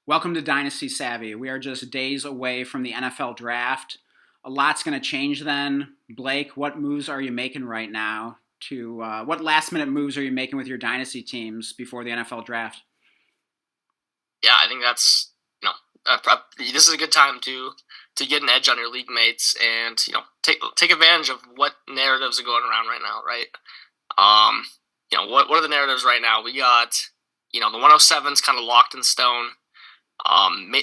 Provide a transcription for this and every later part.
Welcome to Dynasty Savvy. We are just days away from the NFL draft. A lot's going to change then. Blake, what moves are you making right now? What last minute moves are you making with your dynasty teams before the NFL draft? Yeah, I think that's this is a good time to get an edge on your league mates and take advantage of what narratives are going around right now, right? What are the narratives right now? We got the 107's kind of locked in stone.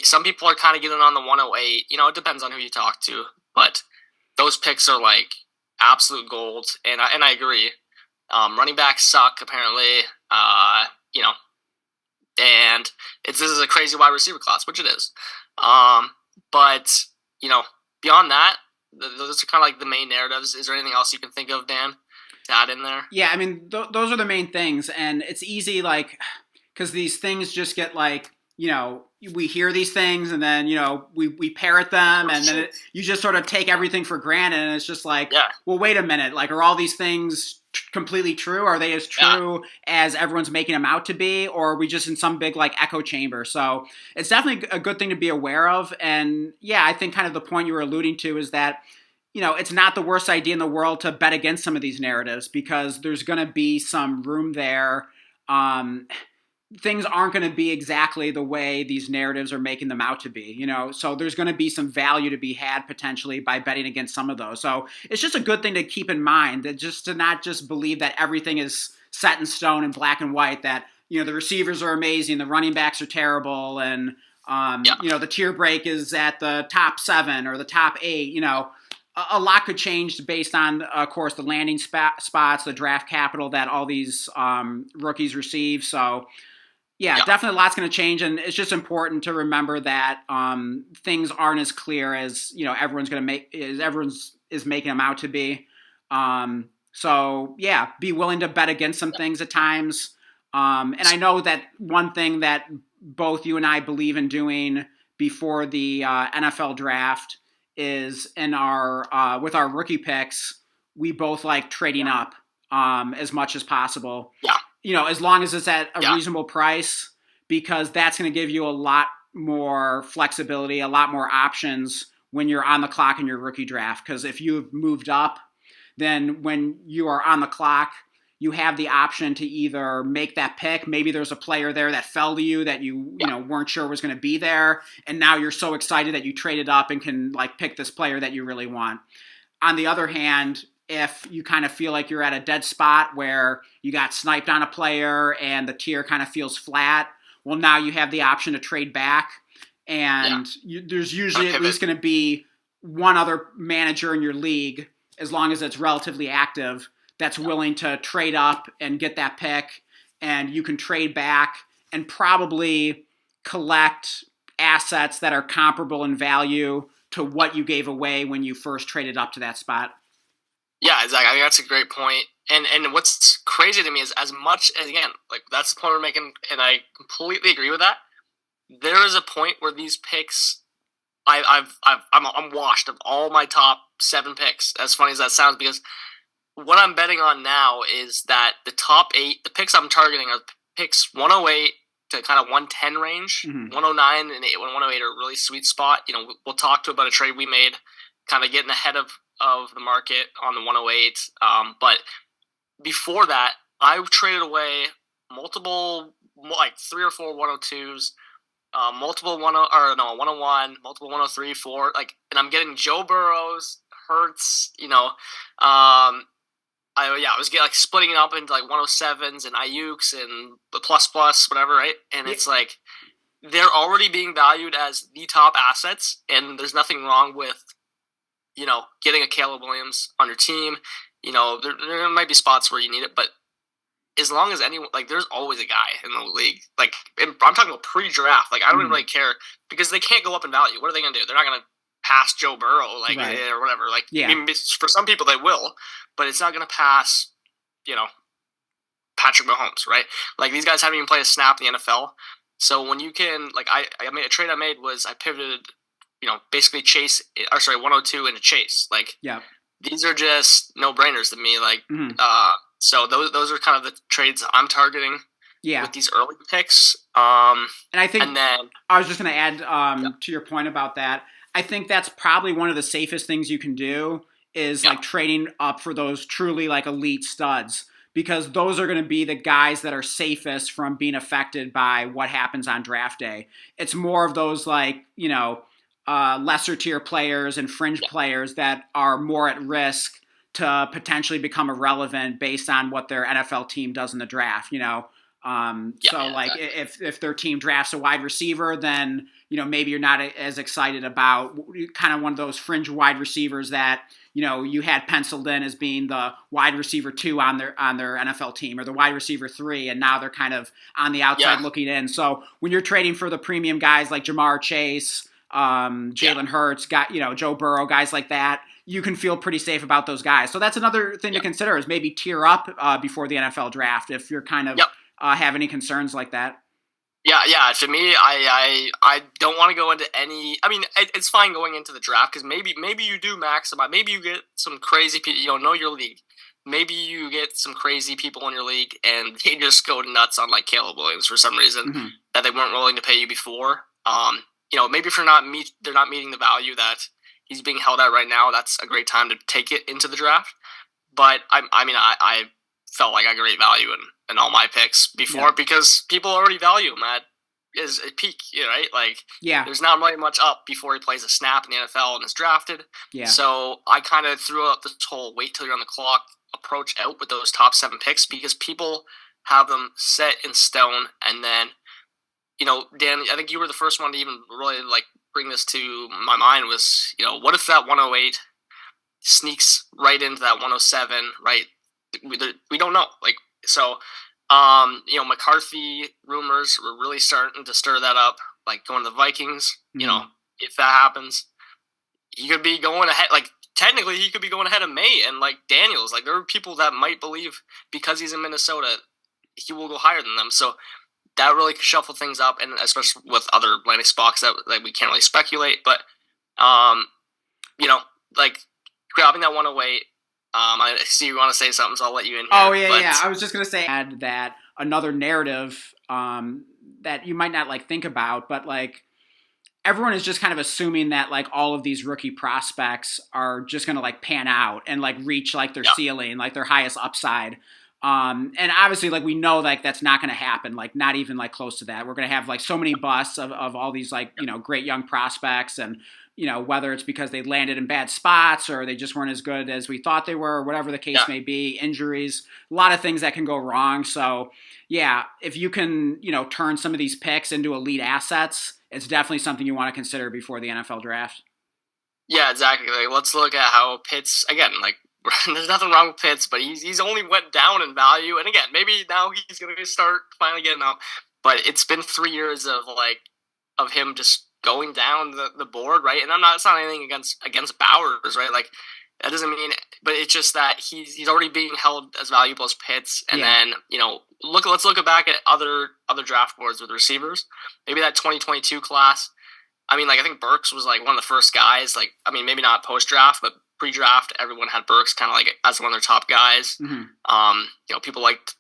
Some people are kind of getting on the 108. It depends on who you talk to, but those picks are like absolute gold, and I agree. Running backs suck apparently. You know, and this is a crazy wide receiver class, which it is. But you know, beyond that, those are kind of like the main narratives. Is there anything else you can think of, Dan, to add in there? Yeah, I mean, those are the main things. And it's easy, like, because these things just get like, we hear these things and then, we parrot them and then you just sort of take everything for granted. And it's just like, Yeah, well, wait a minute. Like, are all these things completely true? Are they as yeah, true as everyone's making them out to be? Or are we just in some big, like, echo chamber? So it's definitely a good thing to be aware of. And yeah, I think kind of the point you were alluding to is that, it's not the worst idea in the world to bet against some of these narratives because there's going to be some room there. Things aren't going to be exactly the way these narratives are making them out to be, so there's going to be some value to be had potentially by betting against some of those. So it's just a good thing to keep in mind, that just to not just believe that everything is set in stone and black and white, that, the receivers are amazing, the running backs are terrible, and, yeah, the tier break is at the top 7 or the top 8, a lot could change based on, of course, the landing spots, the draft capital that all these rookies receive. So, yeah, yeah, definitely a lot's going to change, and it's just important to remember that things aren't as clear as everyone's is making them out to be. So yeah, be willing to bet against some things at times. And I know that one thing that both you and I believe in doing before the NFL draft is in our with our rookie picks, we both like trading up as much as possible, yeah, as long as it's at a yeah, reasonable price, because that's going to give you a lot more flexibility, a lot more options when you're on the clock in your rookie draft. Because if you've moved up, then when you are on the clock, you have the option to either make that pick. Maybe there's a player there that fell to you that yeah, weren't sure was going to be there, and now you're so excited that you traded up and can like pick this player that you really want. On the other hand, if you kind of feel like you're at a dead spot where you got sniped on a player and the tier kind of feels flat, well, now you have the option to trade back. yeah. And there's Kind usually of at pivot. least going to be one other manager in your league, as long as it's relatively active, that's Yeah, willing to trade up and get that pick. And you can trade back and probably collect assets that are comparable in value to what you gave away when you first traded up to that spot. yeah, exactly. I think that's a great point. And what's crazy to me is as much as again, like that's the point we're making, and I completely agree with that. There is a point where these picks I'm washed of all my top 7 picks. As funny as that sounds, because what I'm betting on now is that the top 8, the picks I'm targeting are picks 108 to kind of 110 range. Mm-hmm. 109 and 108 are a really sweet spot. We'll talk to about a trade we made, kind of getting ahead of the market on the 108. But before that, I traded away multiple, like 3 or 4 102s, multiple 101, multiple 103, 4, like, and I'm getting Joe Burrows, Hurts, I was getting like splitting it up into like 107s and Ayuk's and the plus whatever, right? And Yeah, it's like they're already being valued as the top assets, and there's nothing wrong with getting a Caleb Williams on your team. There might be spots where you need it, but as long as anyone, like, there's always a guy in the league. Like, I'm talking about pre-draft. Like, I don't even mm-hmm. really care because they can't go up in value. What are they going to do? They're not going to pass Joe Burrow, like, Right. or whatever. Like, I Yeah. mean, for some people they will, but it's not going to pass, you know, Patrick Mahomes, right? Like, these guys haven't even played a snap in the NFL. So when you can, like, I made a trade I made was I pivoted, basically 102 into Chase. Like, Yeah. these are just no brainers to me. Like, Mm-hmm. so those are kind of the trades I'm targeting. Yeah. with these early picks. And I think And then I was just going to add yeah, to your point about that. I think that's probably one of the safest things you can do is yeah, like trading up for those truly like elite studs because those are going to be the guys that are safest from being affected by what happens on draft day. It's more of those like, lesser tier players and fringe yeah, players that are more at risk to potentially become irrelevant based on what their NFL team does in the draft. yeah, So yeah, like exactly. if their team drafts a wide receiver, then maybe you're not as excited about kind of one of those fringe wide receivers that you had penciled in as being the wide receiver 2 on their NFL team or the wide receiver 3, and now they're kind of on the Yeah, outside looking in. So when you're trading for the premium guys like Jamar Chase, yeah, Jalen Hurts, Joe Burrow, guys like that, you can feel pretty safe about those guys. So that's another thing to yeah, consider is maybe tier up before the NFL draft if you're kind of yep. have any concerns like that. Yeah, yeah. To me, I don't want to go into any. I mean, it's fine going into the draft because maybe you do maximize. Maybe you get some crazy people. Know your league. Maybe you get some crazy people in your league, and they just go nuts on like Caleb Williams for some reason Mm-hmm. that they weren't willing to pay you before. Maybe if they're not meeting the value that he's being held at right now. That's a great time to take it into the draft. But I felt like I got great value in all my picks before Yeah. because people already value him at his peak, right? Like, Yeah. there's not really much up before he plays a snap in the NFL and is drafted. Yeah. So I kind of threw out this whole wait till you're on the clock approach out with those top 7 picks because people have them set in stone. And then, Dan, I think you were the first one to even really like bring this to my mind was, what if that 108 sneaks right into that 107, right? We don't know. Like, so, McCarthy rumors were really starting to stir that up, like going to the Vikings. Mm-hmm. If that happens, he could be going ahead. Like, technically, he could be going ahead of May and like Daniels. Like, there are people that might believe because he's in Minnesota, he will go higher than them. So that really could shuffle things up, and especially with other landing spots that like we can't really speculate. But, like grabbing that 108. I see you want to say something, so I'll let you in here. Oh yeah. I was just gonna say add that another narrative that you might not like think about, but like everyone is just kind of assuming that like all of these rookie prospects are just gonna like pan out and like reach like their Yeah, ceiling, like their highest upside. And obviously like we know like that's not gonna happen, like not even like close to that. We're gonna have like so many busts of all these like great young prospects, and whether it's because they landed in bad spots or they just weren't as good as we thought they were, or whatever the case yeah, may be, injuries, a lot of things that can go wrong. So, yeah, if you can, turn some of these picks into elite assets, it's definitely something you want to consider before the NFL draft. yeah, exactly. Like, let's look at how Pitts again. Like, there's nothing wrong with Pitts, but he's only went down in value. And again, maybe now he's going to start finally getting up. But it's been 3 years of him just going down the board, right? And it's not anything against Bowers, right? Like, that doesn't mean, but it's just that he's already being held as valuable as Pitts. And Yeah. then let's look back at other draft boards with receivers. Maybe that 2022 class. I mean, like, I think Burks was like one of the first guys. Like, I mean, maybe not post draft, but pre draft, everyone had Burks kind of like as one of their top guys. Mm-hmm. People liked,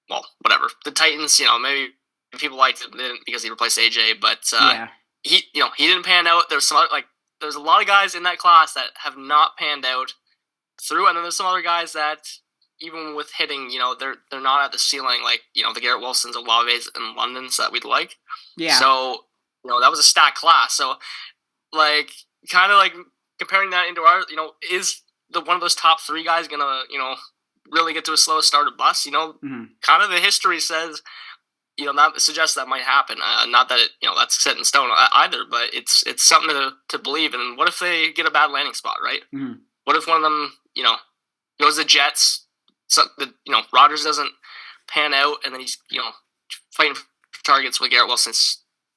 well, whatever, the Titans. Maybe people liked him because he replaced AJ, but Yeah. he didn't pan out. There's a lot of guys in that class that have not panned out through, and then there's some other guys that even with hitting, they're not at the ceiling, like the Garrett Wilsons, Olaves, and Londons that we'd like. Yeah. So that was a stacked class. So like kind of like comparing that into our, is the one of those top 3 guys gonna really get to a slow start or bust? Mm-hmm. Kind of the history says. That suggests that might happen. Not that that's set in stone either, but it's something to believe. And what if they get a bad landing spot, right? Mm-hmm. What if one of them, goes to Jets? So Rodgers doesn't pan out, and then he's fighting for targets with Garrett Wilson,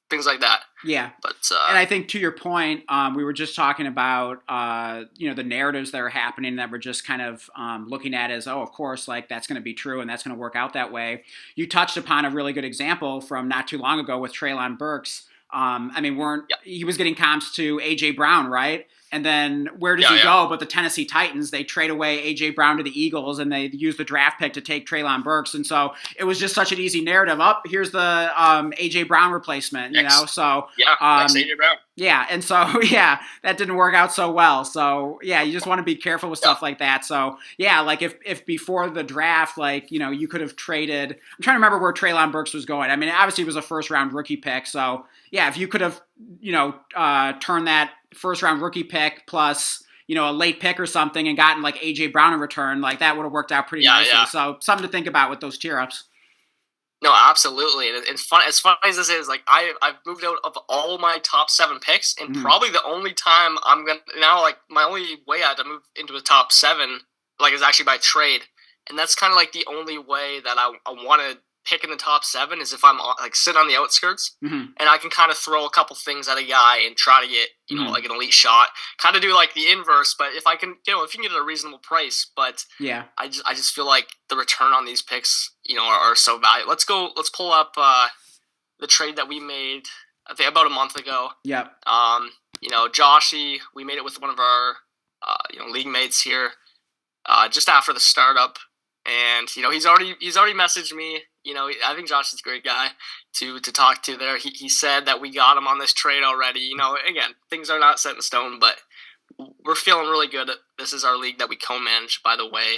things like that. Yeah. But and I think to your point, we were just talking about the narratives that are happening that we're just kind of looking at as, oh, of course, like that's going to be true and that's going to work out that way. You touched upon a really good example from not too long ago with Treylon Burks. He was getting comps to AJ Brown, right? And then where does Yeah, he yeah. go? But the Tennessee Titans, they trade away A.J. Brown to the Eagles, and they use the draft pick to take Treylon Burks. And so it was just such an easy narrative. Here's the A.J. Brown replacement, So, Yeah, next AJ Brown. yeah. And so, yeah, that didn't work out so well. So, yeah, you just want to be careful with stuff like that. So, yeah, like if before the draft, like, you could have traded. I'm trying to remember where Treylon Burks was going. I mean, obviously it was a first-round rookie pick. So, yeah, if you could have, turned that first-round rookie pick plus, a late pick or something and gotten like A.J. Brown in return, like that would have worked out pretty nicely. Yeah. So something to think about with those tier ups. No, absolutely. And it's fun. As funny as this is, like I've moved out of all my top 7 picks, and probably the only time I'm gonna now, like my only way I had to move into a top 7, like, is actually by trade, and that's kind of like the only way that I want to pick in the top 7 is if I'm like sitting on the outskirts and I can kind of throw a couple things at a guy and try to get like an elite shot, kind of do like the inverse. But if I can, if you can get it at a reasonable price, but yeah, I just feel like the return on these picks, are so valuable. Let's pull up the trade that we made, I think about a month ago. Yep. Joshy, we made it with one of our league mates here just after the startup. And he's already messaged me. I think Josh is a great guy to talk to there. He said that we got him on this trade already. Again, things are not set in stone, but we're feeling really good. This is our league that we co-manage, by the way.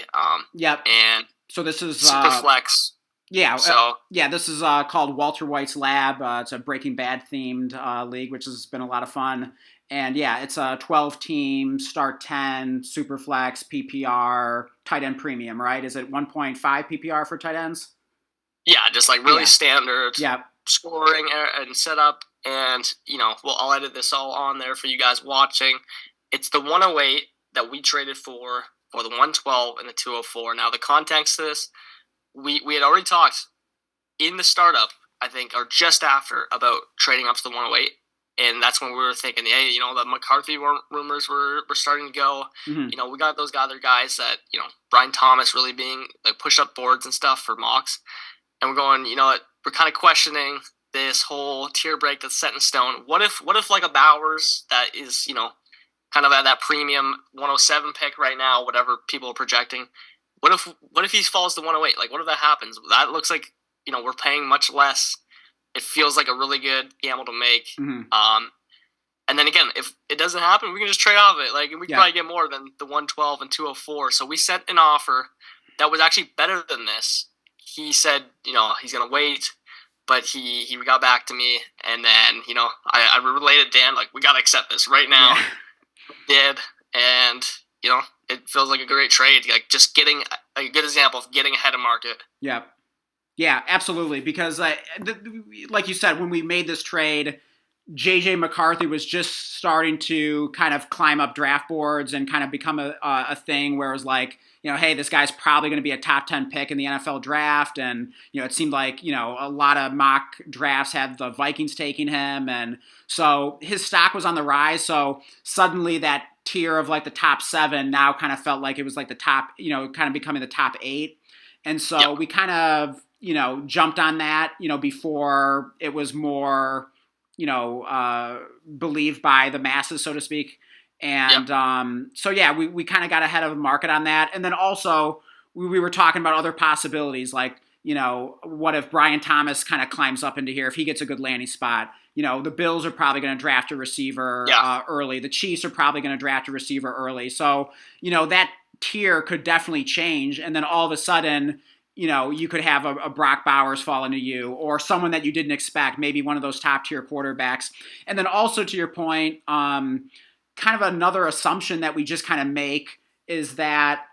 Yep. And so this is Superflex. Yeah. So this is called Walter White's Lab. It's a Breaking Bad themed league, which has been a lot of fun. And yeah, it's a 12-team, start 10, Superflex, PPR, tight end premium, right? Is it 1.5 PPR for tight ends? Yeah, just like really standard scoring and setup. And, I'll edit this all on there for you guys watching. It's the 108 that we traded for the 112 and the 204. Now, the context of this, we had already talked in the startup, I think, or just after, about trading up to the 108. And that's when we were thinking, hey, the McCarthy rumors were starting to go. Mm-hmm. We got those other guys that, Brian Thomas really being like push up boards and stuff for mocks. And we're going, we're kind of questioning this whole tier break that's set in stone. What if like a Bowers that is, kind of at that premium 107 pick right now, whatever people are projecting. What if he falls to 108? Like, what if that happens? That looks like, we're paying much less. It feels like a really good gamble to make. Mm-hmm. And then again, if it doesn't happen, we can just trade off of it. Like, we can probably get more than the 112 and 204. So we sent an offer that was actually better than this. He said, he's going to wait, but he got back to me. And then, I related Dan, like, we got to accept this right now. Yeah. Did. And, it feels like a great trade. Like, just getting a good example of getting ahead of market. Yeah. Yeah, absolutely. Because like you said, when we made this trade, J.J. McCarthy was just starting to kind of climb up draft boards and kind of become a thing where it was like, hey, this guy's probably going to be a top 10 pick in the NFL draft. And, it seemed like, a lot of mock drafts had the Vikings taking him. And so his stock was on the rise. So suddenly that tier of like the top 7 now kind of felt like it was like the top, kind of becoming the top 8. And so we kind of, jumped on that, before it was more, believed by the masses, so to speak. And so, yeah, we kind of got ahead of the market on that. And then also we were talking about other possibilities, like, what if Brian Thomas kind of climbs up into here, if he gets a good landing spot? The Bills are probably going to draft a receiver early. The Chiefs are probably going to draft a receiver early. So, that tier could definitely change. And then all of a sudden, you could have a Brock Bowers fall into you, or someone that you didn't expect, maybe one of those top tier quarterbacks. And then also to your point, kind of another assumption that we just kind of make is that,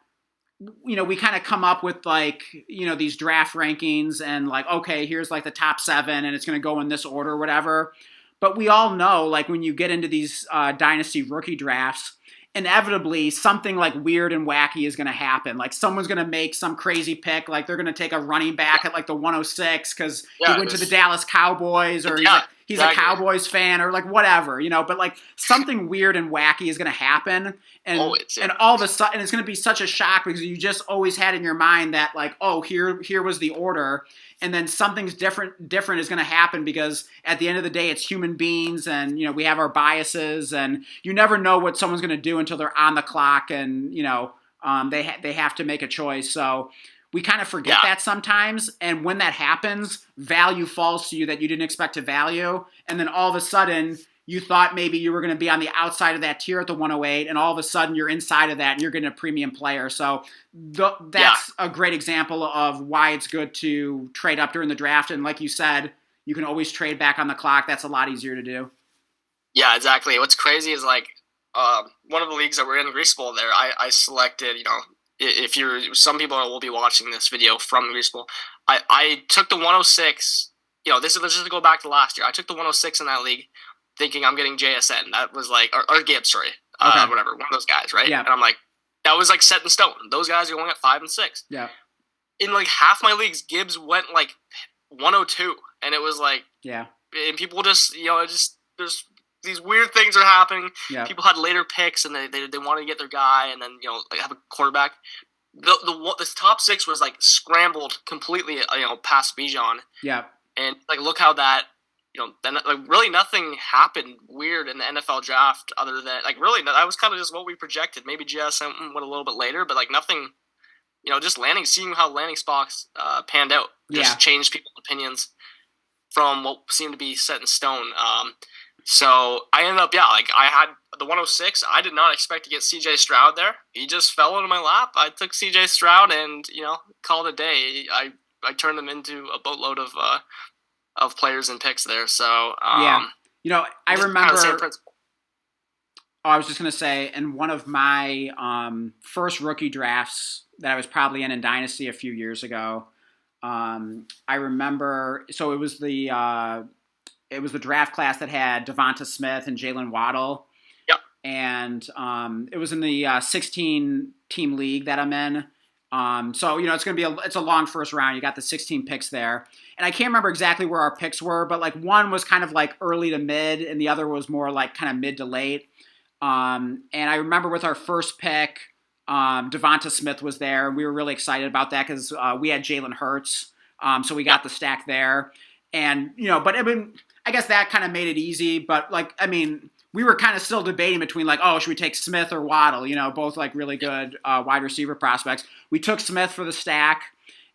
we kind of come up with like, these draft rankings and like, okay, here's like the top 7 and it's going to go in this order or whatever. But we all know, like, when you get into these dynasty rookie drafts, inevitably something like weird and wacky is going to happen. Like, someone's going to make some crazy pick. Like, they're going to take a running back at like the 106 because he went to the Dallas Cowboys, or he's a Cowboys fan or like whatever, but like something weird and wacky is going to happen. And, Always, yeah. and all of a sudden it's going to be such a shock because you just always had in your mind that like, oh, here was the order. And then something's different is going to happen because at the end of the day, it's human beings and, we have our biases and you never know what someone's going to do until they're on the clock and, they have to make a choice. So we kind of forget that sometimes. And when that happens, value falls to you that you didn't expect to value. And then all of a sudden you thought maybe you were going to be on the outside of that tier at the 108. And all of a sudden you're inside of that and you're getting a premium player. So that's a great example of why it's good to trade up during the draft. And like you said, you can always trade back on the clock. That's a lot easier to do. Yeah, exactly. What's crazy is like one of the leagues that we're in, Grease Bowl there, I selected, if some people will be watching this video from Grease Bowl. I took the 106. Let's just go back to last year. I took the 106 in that league, thinking I'm getting JSN. That was like or Gibbs, sorry, whatever, one of those guys, right? Yeah. And I'm like, that was like set in stone. Those guys are going at 5 and 6. Yeah. In like half my leagues, Gibbs went like 102, and it was like, yeah. And people just, there's these weird things are happening. Yeah. People had later picks and they wanted to get their guy and then like have a quarterback. The top 6 was like scrambled completely past Bijan. Yeah. And like look how that then like really nothing happened weird in the NFL draft other than like really that was kind of just what we projected. Maybe JSN went a little bit later, but like nothing. Just seeing how landing spots panned out just changed people's opinions from what seemed to be set in stone. So I ended up, like I had the 106. I did not expect to get CJ Stroud there. He just fell into my lap. I took CJ Stroud and, called it a day. I turned them into a boatload of players and picks there. So, I remember, kind of I was just going to say, in one of my first rookie drafts that I was probably in Dynasty a few years ago, I remember, so it was the draft class that had Devonta Smith and Jalen Waddle. Yep. And it was in the 16-team league that I'm in. So, it's going to be it's a long first round. You got the 16 picks there. And I can't remember exactly where our picks were, but like one was kind of like early to mid and the other was more like kind of mid to late. And I remember with our first pick, Devonta Smith was there. And we were really excited about that because we had Jalen Hurts. So we got the stack there. And, but I guess that kind of made it easy. But we were kind of still debating between like, oh, should we take Smith or Waddle? Both like really good wide receiver prospects. We took Smith for the stack.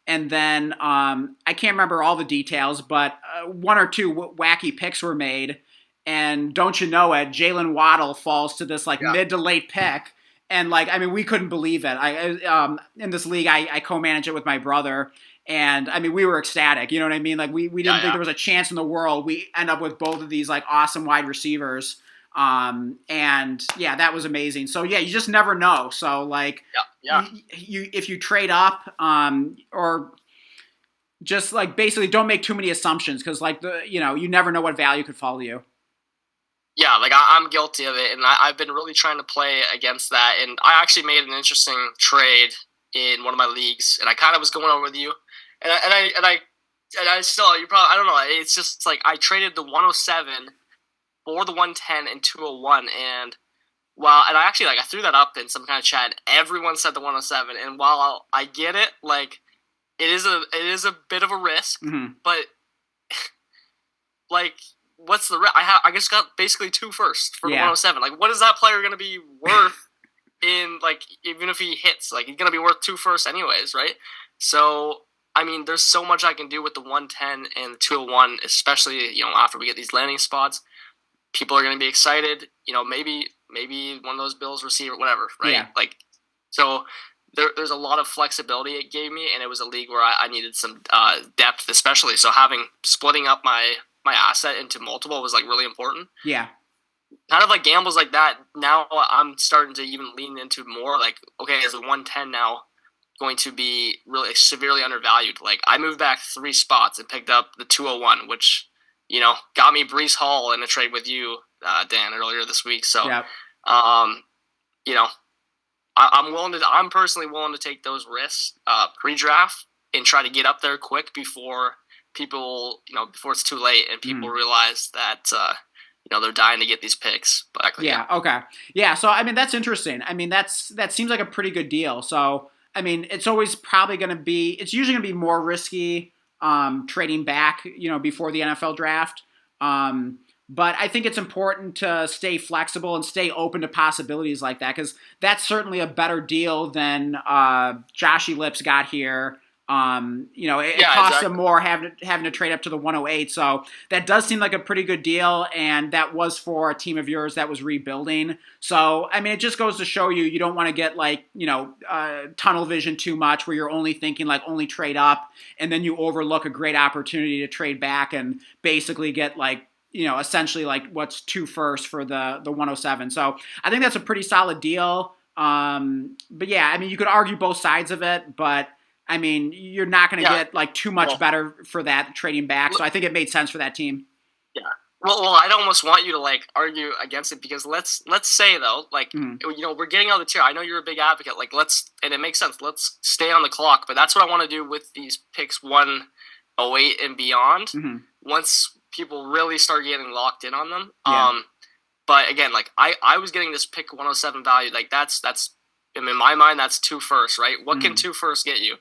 And then I can't remember all the details, but one or two wacky picks were made. And don't you know it, Jalen Waddle falls to this like mid to late pick. And we couldn't believe it. I in this league, I co-manage it with my brother. And we were ecstatic. You know what I mean? Like we didn't think there was a chance in the world. We end up with both of these like awesome wide receivers. And that was amazing. So you just never know. So like, you if you trade up, or just like basically don't make too many assumptions because like you never know what value could fall to you. Yeah, like I'm guilty of it, and I've been really trying to play against that. And I actually made an interesting trade in one of my leagues, and I kind of was going over with you, and I still you probably I don't know. It's just like I traded the 107 for the 110 and 201, and I actually I threw that up in some kind of chat. Everyone said the 107, and while I get it, like it is a bit of a risk, but like. What's the risk? I just got basically 2 firsts for the 107. Like, what is that player going to be worth in, like, even if he hits? Like, he's going to be worth 2 firsts anyways, right? So, there's so much I can do with the 110 and the 201, especially, after we get these landing spots. People are going to be excited. Maybe one of those Bills receiver, whatever, right? Yeah. Like, so there's a lot of flexibility it gave me, and it was a league where I needed some depth, especially. So splitting up my asset into multiple was like really important. Yeah. Kind of like gambles like that. Now I'm starting to even lean into more like, okay, is the 110 now going to be really severely undervalued? Like I moved back 3 spots and picked up the 201, which, got me Breece Hall in a trade with you, Dan, earlier this week. So, I'm personally willing to take those risks pre-draft and try to get up there quick before people, before it's too late and people realize that, they're dying to get these picks. But yeah, okay. Yeah, so I mean that's interesting. I mean that seems like a pretty good deal. So I mean it's always probably going to be it's usually going to be more risky trading back, before the NFL draft. But I think it's important to stay flexible and stay open to possibilities like that because that's certainly a better deal than Joshy Lips got here. It costs them more having to trade up to the 108. So that does seem like a pretty good deal, and that was for a team of yours that was rebuilding. So, I mean, it just goes to show you don't want to get tunnel vision too much where you're only thinking only trade up, and then you overlook a great opportunity to trade back and basically get essentially what's 2 firsts for the 107. So I think that's a pretty solid deal. But yeah, I mean, you could argue both sides of it, but I mean, you're not going to get too much better for that trading back. So I think it made sense for that team. Yeah. Well, I'd almost want you to argue against it because let's say though, we're getting out of the tier. I know you're a big advocate. And it makes sense. Let's stay on the clock. But that's what I want to do with these picks 108 and beyond. Mm-hmm. Once people really start getting locked in on them. Yeah. But again, I was getting this pick 107 value. That's in my mind, that's 2 firsts, right? What can 2 firsts get you?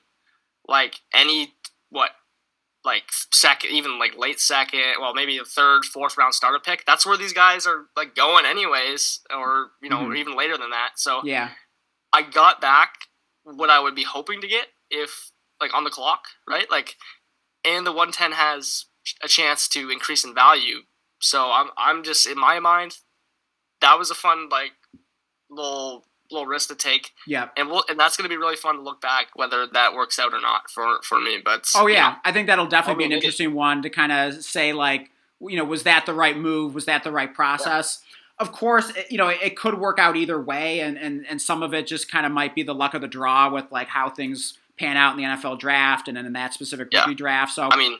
Second, even late second, well, maybe a 3rd, 4th round starter pick. That's where these guys are going anyways, or or even later than that. So yeah, I got back what I would be hoping to get if on the clock, right? And the 110 has a chance to increase in value. So I'm just in my mind, that was a fun little risk to take. Yeah. And that's going to be really fun to look back whether that works out or not for me. But I think that'll definitely be an interesting one to kind of say was that the right move? Was that the right process? Yeah. Of course, it could work out either way, and some of it just kind of might be the luck of the draw with how things pan out in the NFL draft and then in that specific rookie draft. So I mean,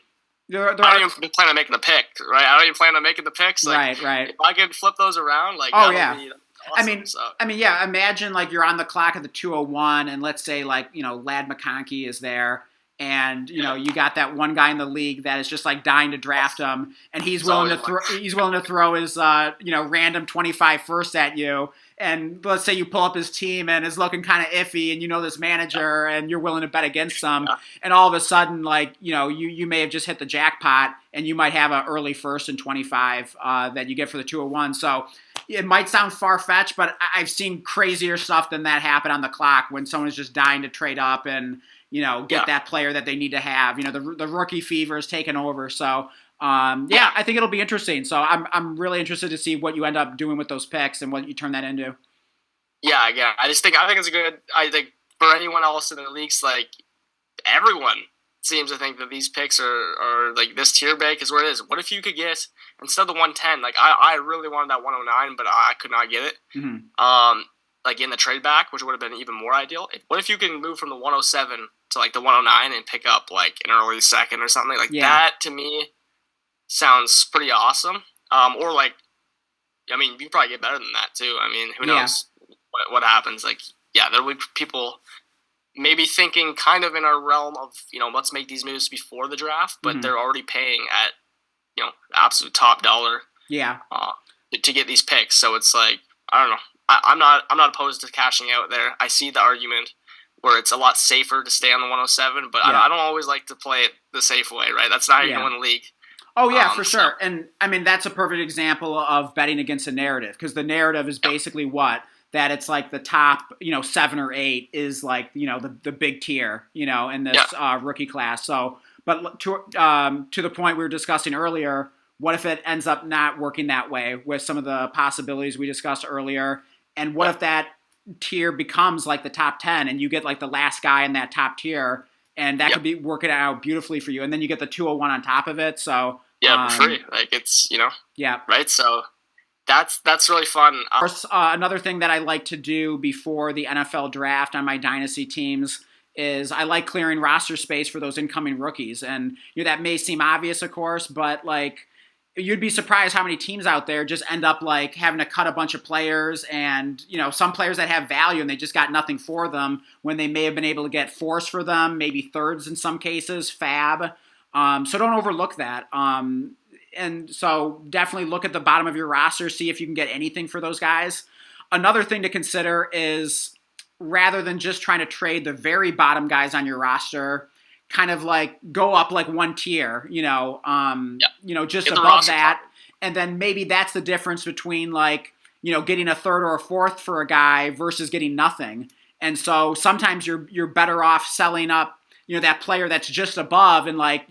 I don't even plan on making the pick, right? I don't even plan on making the picks. Right. If I could flip those around, be awesome. Imagine you're on the clock at the 201, and let's say Ladd McConkey is there, and you got that one guy in the league that is just dying to draft him, and he's willing to throw his random 25 first at you. And let's say you pull up his team and is looking kind of iffy, and this manager, and you're willing to bet against them, and all of a sudden, you may have just hit the jackpot, and you might have an early first and 25 that you get for the 201. So it might sound far-fetched, but I've seen crazier stuff than that happen on the clock when someone is just dying to trade up and get that player that they need to have. The rookie fever is taking over. So. I think it'll be interesting. So I'm really interested to see what you end up doing with those picks and what you turn that into. Yeah. I think it's a good. I think for anyone else in the leagues, everyone seems to think that these picks are this tier break is where it is. What if you could get instead of the 110? I really wanted that 109, but I could not get it. Mm-hmm. In the trade back, which would have been even more ideal. What if you can move from the 107 to the 109 and pick up an early second or something that? To me. Sounds pretty awesome. You probably get better than that too. I mean, who knows what happens? There will be people maybe thinking kind of in our realm of, let's make these moves before the draft, but they're already paying at, absolute top dollar. Yeah. To get these picks. So it's I don't know. I'm not opposed to cashing out there. I see the argument where it's a lot safer to stay on the 107, but I don't always like to play it the safe way, right? That's not how you're going to win the league. Oh, yeah, for sure. And, I mean, that's a perfect example of betting against a narrative because the narrative is basically what? That it's the top, 7 or 8 is the big tier, in this rookie class. So, but to the point we were discussing earlier, what if it ends up not working that way with some of the possibilities we discussed earlier? And what if that tier becomes the top 10 and you get the last guy in that top tier and that could be working out beautifully for you. And then you get the 201 on top of it. So, for free. It's, yeah. Right. So that's really fun. Of course, another thing that I like to do before the NFL draft on my dynasty teams is I like clearing roster space for those incoming rookies. And that may seem obvious, of course, but you'd be surprised how many teams out there just end up having to cut a bunch of players and, some players that have value and they just got nothing for them when they may have been able to get fourths for them, maybe thirds in some cases, fab. So don't overlook that. And so definitely look at the bottom of your roster, see if you can get anything for those guys. Another thing to consider is rather than just trying to trade the very bottom guys on your roster, kind of like go up like one tier, just Get the above roster that. covered. And then maybe that's the difference between like, getting a third or a fourth for a guy versus getting nothing. And so sometimes you're better off selling up, that player that's just above and like,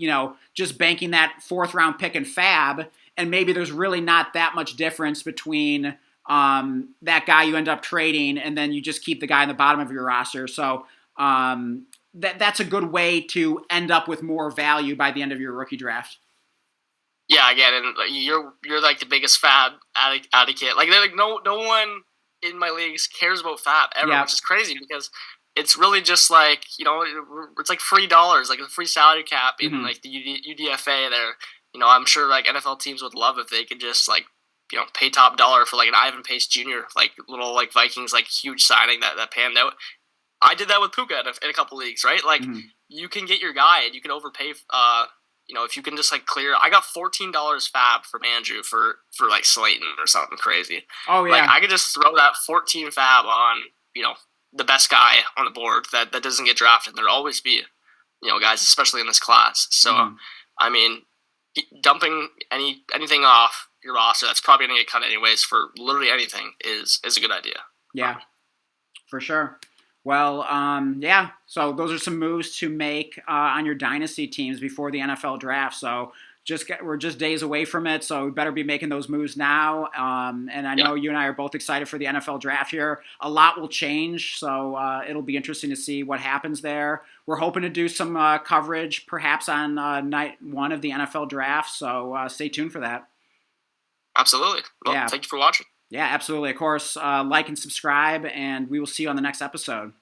just banking that fourth round pick and fab. And maybe there's really not that much difference between that guy you end up trading and then you just keep the guy in the bottom of your roster. So that's a good way to end up with more value by the end of your rookie draft. Yeah, again, and you're like the biggest fab advocate. Like, they're like no one in my leagues cares about fab ever, Yeah. which is crazy because it's really just like it's like $3, like a free salary cap in like the UDFA there. I'm sure like NFL teams would love if they could just like pay top dollar for like an Ivan Pace Jr. like little like Vikings like huge signing that panned out. I did that with Puka in a couple leagues, right? Like you can get your guy and you can overpay. If you can just like clear, I got $14 fab from Andrew for like Slayton or something crazy. Oh yeah. Like I could just throw that 14 fab on the best guy on the board that doesn't get drafted. There'll always be guys, especially in this class. So I mean, dumping anything off your roster that's probably going to get cut anyways for literally anything is a good idea. Yeah, for sure. Well, yeah. So those are some moves to make on your dynasty teams before the NFL draft. So we're just days away from it, so we better be making those moves now. And I know you and I are both excited for the NFL draft here. A lot will change, so it'll be interesting to see what happens there. We're hoping to do some coverage perhaps on night one of the NFL draft, so stay tuned for that. Absolutely. Well, yeah. Thank you for watching. Yeah, absolutely. Of course, like and subscribe, and we will see you on the next episode.